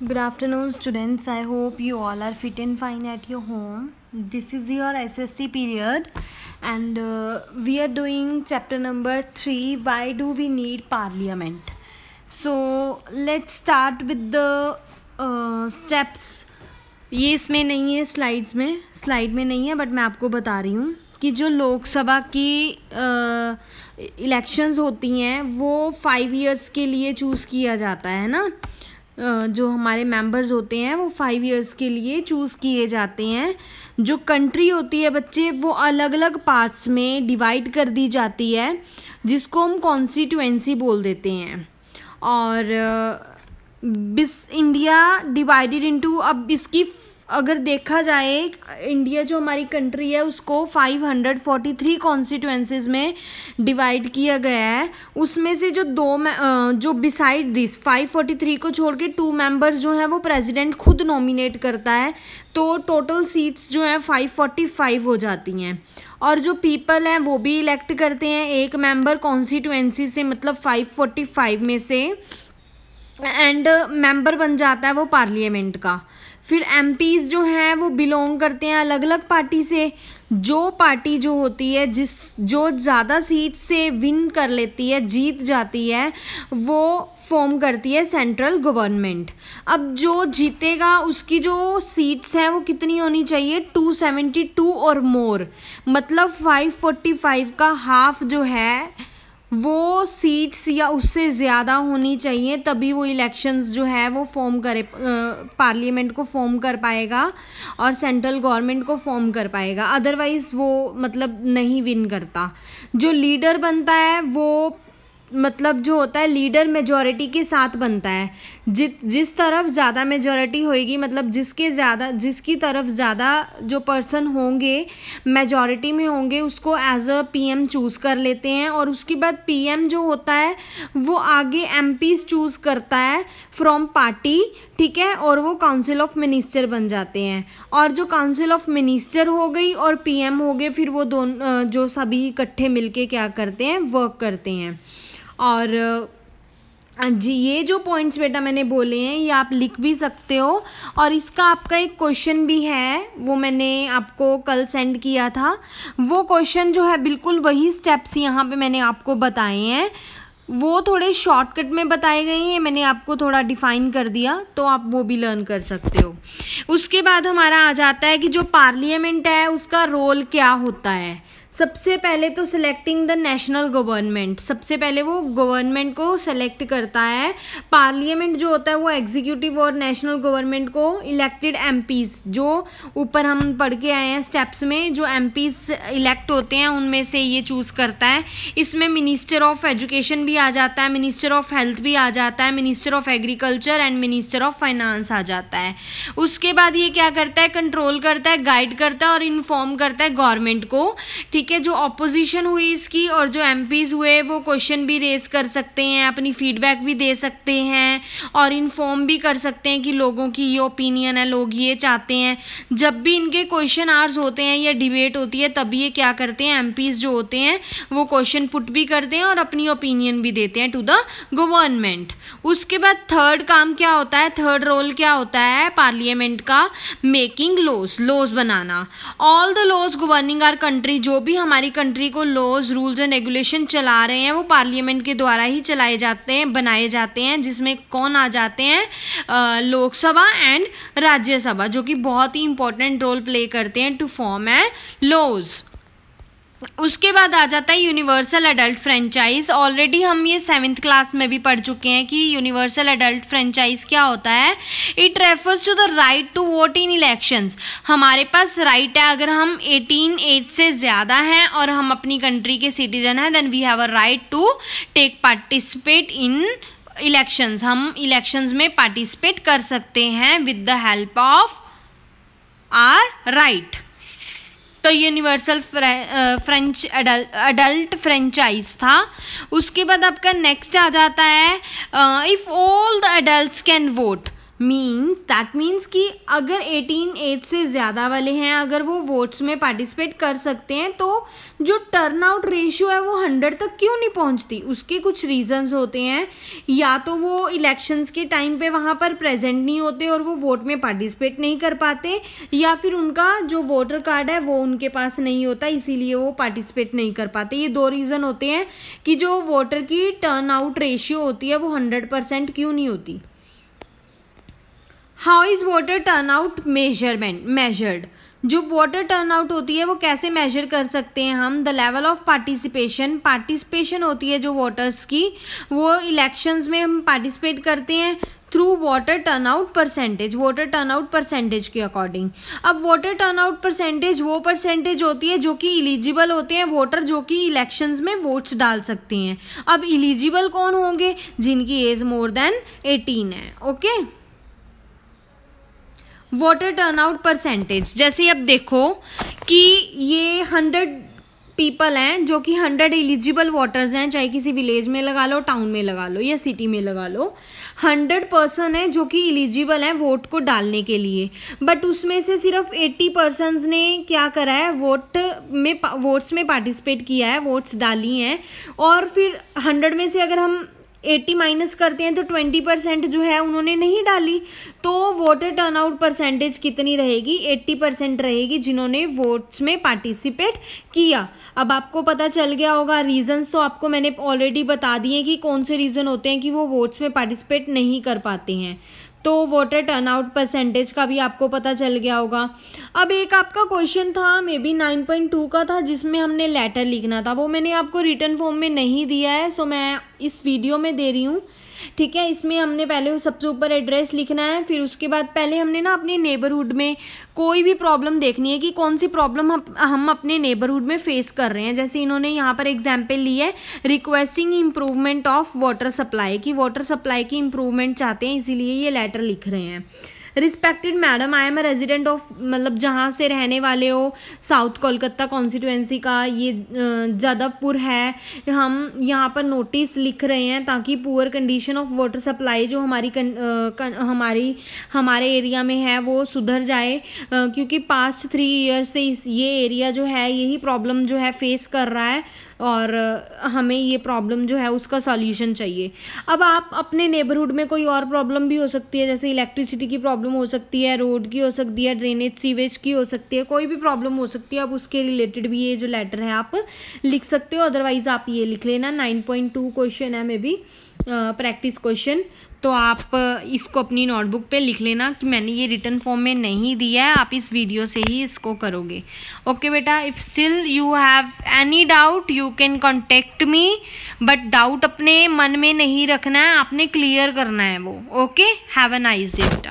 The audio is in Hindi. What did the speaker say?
Good afternoon, students. I hope you all are fit and fine at your home. This is your SSC period, and we are doing chapter number 3. Why do we need parliament? So let's start with the steps. ये इसमें नहीं है, स्लाइड में नहीं है, बट मैं आपको बता रही हूँ कि जो लोकसभा की इलेक्शंस होती हैं वो 5 इयर्स के लिए चूज़ किया जाता है ना. जो हमारे मेंबर्स होते हैं वो 5 इयर्स के लिए चूज़ किए जाते हैं. जो कंट्री होती है बच्चे वो अलग अलग पार्ट्स में डिवाइड कर दी जाती है, जिसको हम कॉन्स्टिट्यूएंसी बोल देते हैं. और इंडिया डिवाइडेड इनटू, अब इसकी अगर देखा जाए इंडिया जो हमारी कंट्री है उसको 543 कॉन्स्टिट्यूएंसीज में डिवाइड किया गया है. उसमें से जो बिसाइड दिस 543 को छोड़ के 2 मेंबर्स जो हैं वो प्रेसिडेंट खुद नॉमिनेट करता है. तो टोटल सीट्स जो हैं 545 हो जाती हैं. और जो पीपल हैं वो भी इलेक्ट करते हैं एक मेंबर कॉन्स्टिट्यूएंसी से, मतलब 545 में से, एंड मेंबर बन जाता है वो पार्लियामेंट का. फिर एमपीज़ जो हैं वो बिलोंग करते हैं अलग अलग पार्टी से. जो पार्टी जो होती है जो ज़्यादा सीट से विन कर लेती है, जीत जाती है, वो फॉर्म करती है सेंट्रल गवर्नमेंट. अब जो जीतेगा उसकी जो सीट्स हैं वो कितनी होनी चाहिए, 272 और मोर, मतलब 545 का हाफ जो है वो सीट्स या उससे ज़्यादा होनी चाहिए, तभी वो इलेक्शंस जो है वो फॉर्म करे, पार्लियामेंट को फॉर्म कर पाएगा और सेंट्रल गवर्नमेंट को फॉर्म कर पाएगा. अदरवाइज़ वो मतलब नहीं विन करता. जो लीडर बनता है वो मतलब जो होता है लीडर मेजॉरिटी के साथ बनता है. जिस तरफ ज़्यादा मेजॉरिटी होएगी, मतलब जिसकी तरफ ज़्यादा जो पर्सन होंगे मेजॉरिटी में होंगे उसको एज अ पीएम चूज़ कर लेते हैं. और उसके बाद पीएम जो होता है वो आगे एमपीज़ चूज़ करता है फ्रॉम पार्टी, ठीक है, और वो काउंसिल ऑफ मिनिस्टर बन जाते हैं. और जो काउंसिल ऑफ मिनिस्टर हो गई और पीएम हो गए, फिर वो दोनों जो सभी इकट्ठे मिलके क्या करते हैं, वर्क करते हैं. और जी ये जो पॉइंट्स बेटा मैंने बोले हैं ये आप लिख भी सकते हो. और इसका आपका एक क्वेश्चन भी है, वो मैंने आपको कल सेंड किया था. वो क्वेश्चन जो है बिल्कुल वही स्टेप्स यहाँ पे मैंने आपको बताए हैं, वो थोड़े शॉर्टकट में बताए गए हैं, मैंने आपको थोड़ा डिफाइन कर दिया, तो आप वो भी लर्न कर सकते हो. उसके बाद हमारा आ जाता है कि जो पार्लियामेंट है उसका रोल क्या होता है. सबसे पहले तो सिलेक्टिंग द नेशनल गवर्नमेंट, सबसे पहले वो गवर्नमेंट को सेलेक्ट करता है. पार्लियामेंट जो होता है वो एग्जीक्यूटिव और नेशनल गवर्नमेंट को इलेक्टेड एमपीज़, जो ऊपर हम पढ़ के आए हैं स्टेप्स में, जो एमपीज़ इलेक्ट होते हैं उनमें से ये चूज़ करता है. इसमें मिनिस्टर ऑफ एजुकेशन भी आ जाता है, मिनिस्टर ऑफ हेल्थ भी आ जाता है, minister of agriculture and minister of finance आ जाता है. उसके बाद ये क्या करता है, कंट्रोल करता है, गाइड करता है और इन्फॉर्म करता है गवर्नमेंट को, ठीक है. जो ऑपोजिशन हुई इसकी और जो एमपीज़ हुए वो क्वेश्चन भी रेज कर सकते हैं, अपनी फीडबैक भी दे सकते हैं और इन्फॉर्म भी कर सकते हैं कि लोगों की ये ओपिनियन है, लोग ये चाहते हैं. जब भी इनके क्वेश्चन आवर्स होते हैं या डिबेट होती है तब ये क्या करते हैं, एमपीज़ जो होते हैं वो क्वेश्चन पुट भी करते हैं और अपनी ओपिनियन भी देते हैं टू द गवर्नमेंट. उसके बाद थर्ड काम क्या होता है, थर्ड रोल क्या होता है पार्लियामेंट का, मेकिंग लॉज बनाना. All the laws governing our country, जो भी हमारी कंट्री को लॉज रूल्स एंड रेगुलेशन चला रहे हैं वो पार्लियामेंट के द्वारा ही चलाए जाते हैं, बनाए जाते हैं. जिसमें कौन आ जाते हैं, लोकसभा एंड राज्यसभा, जो कि बहुत ही इंपॉर्टेंट रोल प्ले करते हैं टू फॉर्म ए लॉज. उसके बाद आ जाता है यूनिवर्सल एडल्ट फ्रेंचाइज. ऑलरेडी हम ये 7th क्लास में भी पढ़ चुके हैं कि यूनिवर्सल एडल्ट फ्रेंचाइज क्या होता है. It refers to the right to vote in elections. हमारे पास राइट है, अगर हम 18 एज से ज़्यादा हैं और हम अपनी कंट्री के सिटीजन हैं, then we have a right to take participate in elections. हम इलेक्शंस में पार्टिसिपेट कर सकते हैं with the help of our right. तो यूनिवर्सल फ्रेंच अडल्ट फ्रेंचाइज था. उसके बाद आपका नेक्स्ट आ जाता है if all the adults can vote, that means कि अगर 18 एज से ज़्यादा वाले हैं, अगर वो वोट्स में पार्टिसिपेट कर सकते हैं, तो जो टर्न आउट रेशियो है वो 100 तक क्यों नहीं पहुंचती? उसके कुछ रीजंस होते हैं। या तो वो इलेक्शंस के टाइम पे वहाँ पर प्रेजेंट नहीं होते और वो वोट में पार्टिसिपेट नहीं कर पाते, या फिर उनका जो वोटर कार्ड है वो उनके पास नहीं होता, इसीलिए वो पार्टिसिपेट नहीं कर पाते। ये 2 रीज़न होते हैं कि जो वोटर की टर्न आउट रेशियो होती है वो 100% क्यों नहीं होती। How is voter turnout measured? जो वोटर टर्नआउट होती है वो कैसे मेजर कर सकते हैं हम? द लेवल ऑफ पार्टिसिपेशन होती है जो वोटर्स की, वो इलेक्शंस में हम पार्टिसिपेट करते हैं थ्रू वोटर टर्नआउट परसेंटेज के अकॉर्डिंग। अब वोटर टर्नआउट परसेंटेज वो परसेंटेज होती है जो कि इलिजिबल होते हैं वोटर, जो कि इलेक्शंस में वोट्स डाल सकते हैं। अब इलिजिबल कौन होंगे? जिनकी एज मोर देन 18 है। ओके, वोटर टर्नआउट परसेंटेज, जैसे अब देखो कि ये 100 पीपल हैं जो कि 100 एलिजिबल वोटर्स हैं, चाहे किसी विलेज में लगा लो, टाउन में लगा लो या सिटी में लगा लो। 100 पर्सन है जो कि एलिजिबल हैं वोट को डालने के लिए, बट उसमें से सिर्फ 80 पर्सनस ने क्या करा है? वोट्स में पार्टिसिपेट किया है, वोट्स डाली हैं। और फिर 100 में से अगर हम 80 माइनस करते हैं तो 20% जो है उन्होंने नहीं डाली, तो वोटर टर्नआउट परसेंटेज कितनी रहेगी? 80% रहेगी जिन्होंने वोट्स में पार्टिसिपेट किया। अब आपको पता चल गया होगा, रीजंस तो आपको मैंने ऑलरेडी बता दिए कि कौन से रीज़न होते हैं कि वो वोट्स में पार्टिसिपेट नहीं कर पाते हैं। तो वोटर टर्नआउट परसेंटेज का भी आपको पता चल गया होगा। अब एक आपका क्वेश्चन था, मे बी 9.2 का था, जिसमें हमने लेटर लिखना था, वो मैंने आपको रिटन फॉर्म में नहीं दिया है, सो मैं इस वीडियो में दे रही हूँ। ठीक है, इसमें हमने पहले सबसे ऊपर एड्रेस लिखना है, फिर उसके बाद पहले हमने ना अपने नेबरहुड में कोई भी प्रॉब्लम देखनी है कि कौन सी प्रॉब्लम हम अपने नेबरहुड में फेस कर रहे हैं। जैसे इन्होंने यहाँ पर एग्जाम्पल ली है, requesting improvement of water supply, की वाटर सप्लाई की इम्प्रूवमेंट चाहते हैं, इसीलिए ये लेटर लिख रहे हैं। Respected madam, I am a resident of, मतलब जहाँ से रहने वाले हो, साउथ कोलकाता कॉन्स्टिट्यूएंसी का ये जादवपुर है। हम यहाँ पर नोटिस लिख रहे हैं ताकि poor condition of water supply जो हमारे एरिया में है वो सुधर जाए, क्योंकि पास्ट 3 ईयर से ये एरिया जो है यही प्रॉब्लम जो है फेस कर रहा है और हमें ये प्रॉब्लम जो है उसका सॉल्यूशन चाहिए। अब आप अपने नेबरहुड में कोई और प्रॉब्लम भी हो सकती है, जैसे इलेक्ट्रिसिटी की प्रॉब्लम हो सकती है, रोड की हो सकती है, ड्रेनेज सीवेज की हो सकती है, कोई भी प्रॉब्लम हो सकती है। अब उसके रिलेटेड भी ये जो लेटर है आप लिख सकते हो, अदरवाइज आप ये लिख लेना। 9.2 क्वेश्चन है, मे बी प्रैक्टिस क्वेश्चन, तो आप इसको अपनी नोटबुक पे लिख लेना कि मैंने ये रिटन फॉर्म में नहीं दिया है, आप इस वीडियो से ही इसको करोगे। ओके बेटा, if still you have any doubt you can contact me, but doubt अपने मन में नहीं रखना है, आपने क्लियर करना है वो। Okay, have a nice day.